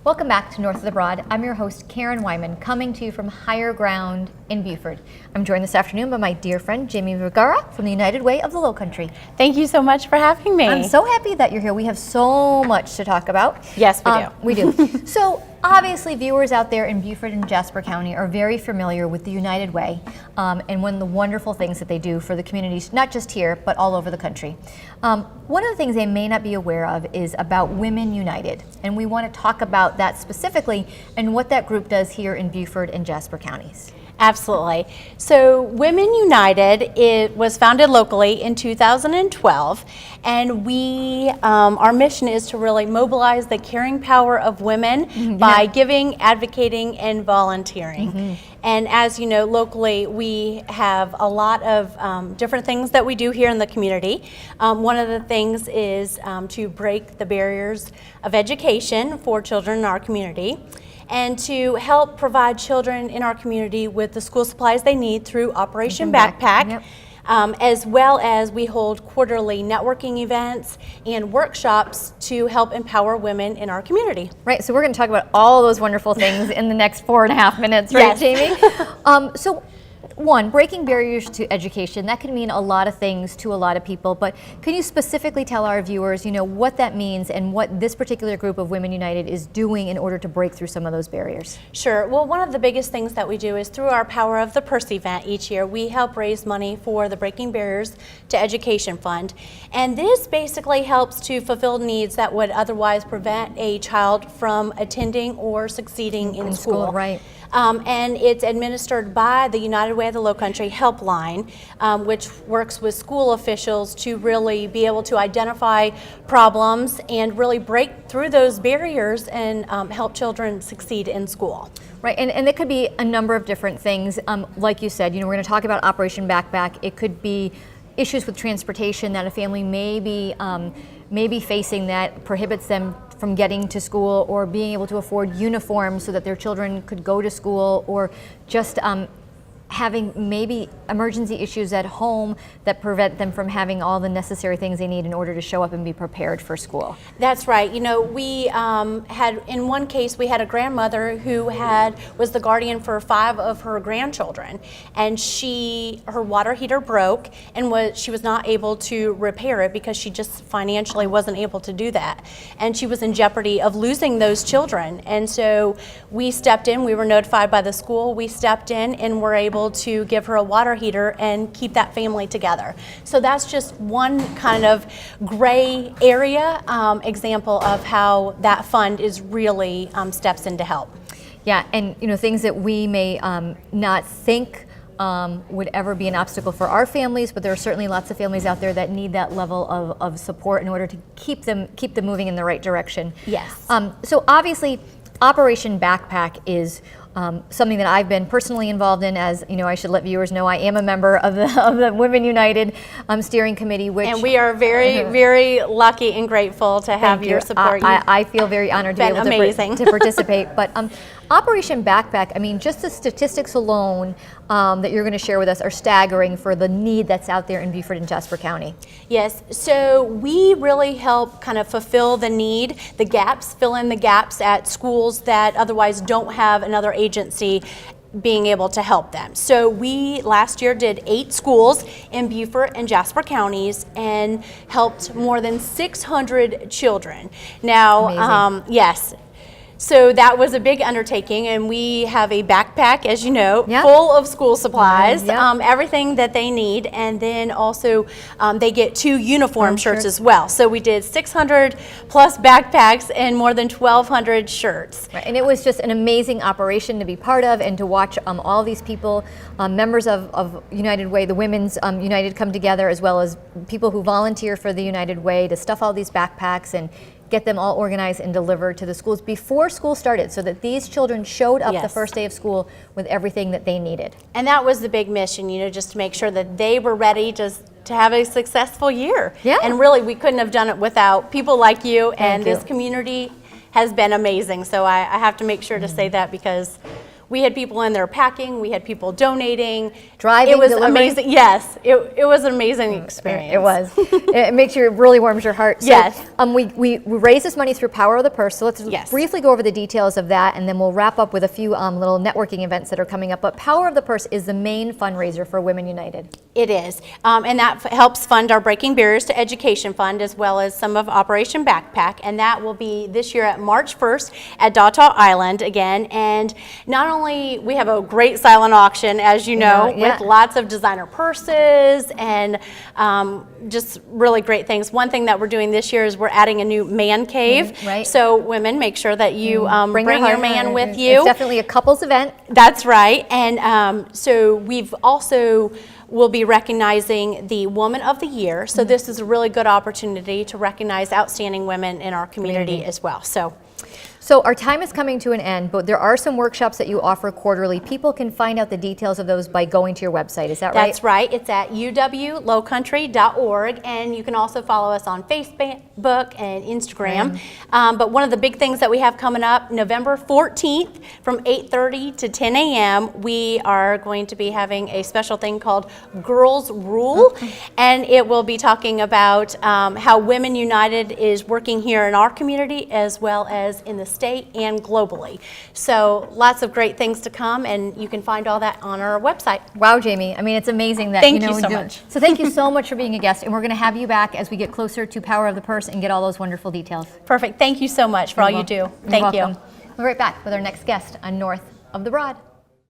Welcome back to North of the Broad. I'm your host, Karen Wyman, coming to you from Higher Ground in Buford. I'm joined this afternoon by my dear friend, Dailey-Vergara from the United Way of the Low Country. Thank you so much for having me. I'm so happy that you're here. We have so much to talk about. Yes, we do. We do. So obviously viewers out there in Buford and Jasper County are very familiar with the United Way and one of the wonderful things that they do for the communities, not just here, but all over the country. One of the things they may not be aware of is about Women United, and we want to talk about that specifically and what that group does here in Buford and Jasper counties. Absolutely. So Women United, it was founded locally in 2012, and our mission is to really mobilize the caring power of women by giving, advocating, and volunteering. And as you know, locally we have a lot of different things that we do here in the community. One of the things is to break the barriers of education for children in our community, and to help provide children in our community with the school supplies they need through Operation Backpack. As well as we hold quarterly networking events and workshops to help empower women in our community. Right, so we're going to talk about all those wonderful things in the next 4.5 minutes, right, Jamie? So one, breaking barriers to education, that can mean a lot of things to a lot of people, but can you specifically tell our viewers, what that means and what this particular group of Women United is doing in order to break through some of those barriers? Sure. Well, one of the biggest things that we do is through our Power of the Purse event each year, we help raise money for the Breaking Barriers to Education Fund. And this basically helps to fulfill needs that would otherwise prevent a child from attending or succeeding in school. Right. And it's administered by the United Way of the Low Country Helpline, which works with school officials to really be able to identify problems and really break through those barriers and help children succeed in school. Right, and it could be a number of different things. Like you said, we're going to talk about Operation Backpack. It could be issues with transportation that a family may be facing that prohibits them from getting to school, or being able to afford uniforms so that their children could go to school, or just having maybe emergency issues at home that prevent them from having all the necessary things they need in order to show up and be prepared for school. That's right. We had, in one case, we had a grandmother who was the guardian for 5 of her grandchildren, and her water heater broke, and she was not able to repair it because she just financially wasn't able to do that, and she was in jeopardy of losing those children. And so we stepped in. We were notified by the school. We stepped in and were able to give her a water heater and keep that family together. So that's just one kind of gray area example of how that fund is really steps in to help. Yeah, and things that we may not think would ever be an obstacle for our families, but there are certainly lots of families out there that need that level of support in order to keep them moving in the right direction. Yes. So obviously, Operation Backpack is something that I've been personally involved in. As I should let viewers know, I am a member of the Women United steering committee, and we are very, very lucky and grateful to have your support. I feel very honored to be able to participate. But Operation Backpack, just the statistics alone that you're going to share with us are staggering for the need that's out there in Buford and Jasper County. Yes, so we really help kind of fulfill the need, the gaps, fill in the gaps at schools that otherwise don't have another agency being able to help them. So we last year did 8 schools in Buford and Jasper counties and helped more than 600 children. Now, yes. So that was a big undertaking, and we have a backpack, as you know, full of school supplies, everything that they need, and then also they get 2 uniform shirts as well. So we did 600 plus backpacks and more than 1,200 shirts. Right. And it was just an amazing operation to be part of, and to watch all these people, members of United Way, the Women's United, come together, as well as people who volunteer for the United Way to stuff all these backpacks and get them all organized and delivered to the schools before school started, so that these children showed up the first day of school with everything that they needed. And that was the big mission, just to make sure that they were ready to have a successful year. Yeah. And really, we couldn't have done it without people like you, and this community has been amazing. So I have to make sure to say that, because we had people in there packing, we had people donating. Driving, it was delivering. amazing. Yes, it was an amazing experience. It was. It makes you, it really warms your heart. So, Yes. We raise this money through Power of the Purse. So let's Yes. briefly go over the details of that, and then we'll wrap up with a few little networking events that are coming up. But Power of the Purse is the main fundraiser for Women United. It is, and that helps fund our Breaking Barriers to Education Fund, as well as some of Operation Backpack, and that will be this year at March 1st at Dawtaw Island again. And not only, we have a great silent auction, as you know, Yeah. with lots of designer purses and just really great things. One thing that we're doing this year is we're adding a new man cave. Right. So women, make sure that you bring your husband. man with It's you. definitely a couples event. That's right. And so we've also will be recognizing the Woman of the Year. So this is a really good opportunity to recognize outstanding women in our community as well. So our time is coming to an end, but there are some workshops that you offer quarterly. People can find out the details of those by going to your website. Is that right? That's right. It's at uwlowcountry.org, and you can also follow us on Facebook and Instagram. But one of the big things that we have coming up, November 14th from 8:30 to 10 a.m., we are going to be having a special thing called Girls Rule, and it will be talking about how Women United is working here in our community as well as in the state and globally. So lots of great things to come, and you can find all that on our website. Wow, Jamie. I mean, it's amazing that Thank you know you so we do- much. So thank you so much for being a guest, and we're going to have you back as we get closer to Power of the Purse and get all those wonderful details. Perfect. Thank you so much for all you do. You're Thank welcome. you. We'll be right back with our next guest on North of the Broad.